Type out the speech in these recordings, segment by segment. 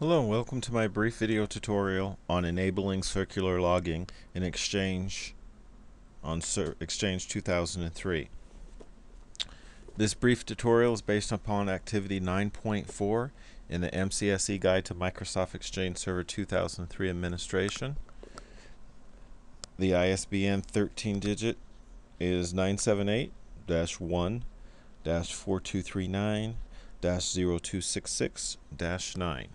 Hello and welcome to my brief video tutorial on enabling circular logging in Exchange on Exchange 2003. This brief tutorial is based upon Activity 9.4 in the MCSE Guide to Microsoft Exchange Server 2003 Administration. The ISBN 13-digit is 978-1-4239-0266-9.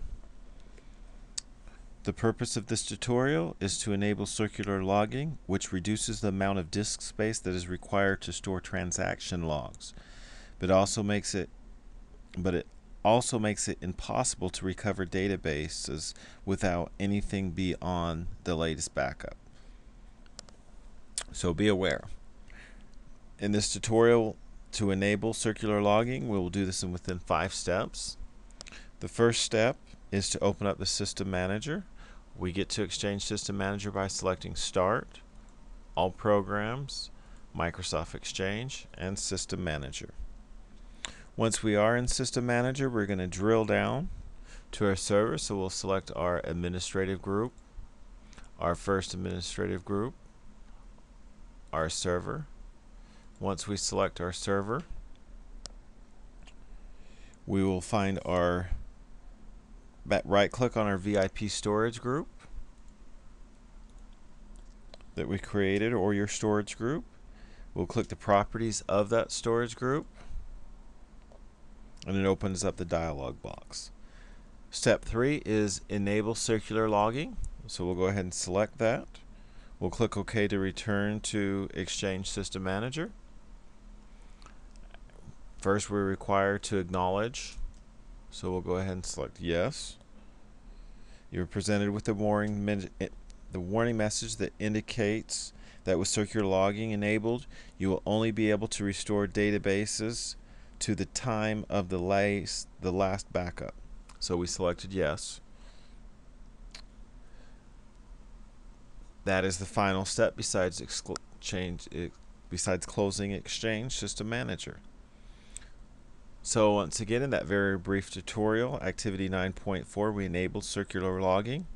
The purpose of this tutorial is to enable circular logging, which reduces the amount of disk space that is required to store transaction logs, but it also makes it impossible to recover databases without anything beyond the latest backup. So be aware. In this tutorial, to enable circular logging, we will do this within 5 steps. The first step is to open up the System Manager. We get to Exchange System Manager by selecting Start, All Programs, Microsoft Exchange, and System Manager. Once we are in System Manager, we're going to drill down to our server, so we'll select our administrative group, our first administrative group, our server. Once we select our server, we will find our right-click on our VIP storage group that we created, or your storage group. We'll click the properties of that storage group, and it opens up the dialog box. Step 3 is enable circular logging, so we'll go ahead and select that. We'll click OK to return to Exchange System Manager. First, we're required to acknowledge, so we'll go ahead and select yes. You're presented with the warning message that indicates that with circular logging enabled, you will only be able to restore databases to the time of the last backup. So we selected yes. That is the final step besides closing Exchange System Manager. So once again, in that very brief tutorial, Activity 9.4, we enabled circular logging.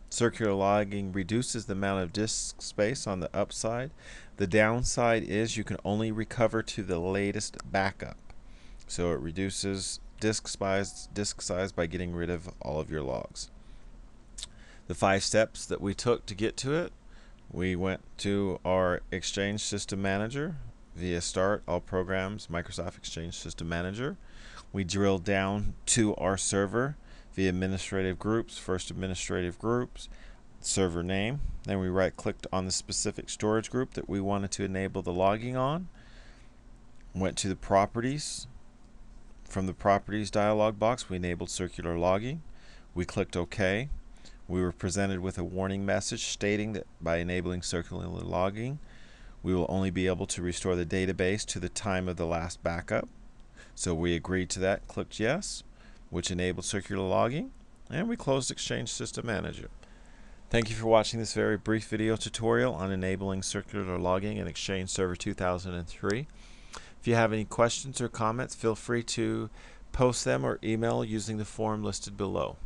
Circular logging reduces the amount of disk space on the upside. The downside is you can only recover to the latest backup. So it reduces disk size by getting rid of all of your logs. The 5 steps that we took to get to it: we went to our Exchange System Manager via Start, All Programs, Microsoft Exchange System Manager. We drilled down to our server via Administrative Groups, First Administrative Groups, server name. Then we right-clicked on the specific storage group that we wanted to enable the logging on. Went to the Properties. From the Properties dialog box, we enabled circular logging. We clicked OK. We were presented with a warning message stating that by enabling circular logging, we will only be able to restore the database to the time of the last backup. So we agreed to that, clicked yes, which enabled circular logging, and we closed Exchange System Manager. Thank you for watching this very brief video tutorial on enabling circular logging in Exchange Server 2003. If you have any questions or comments, feel free to post them or email using the form listed below.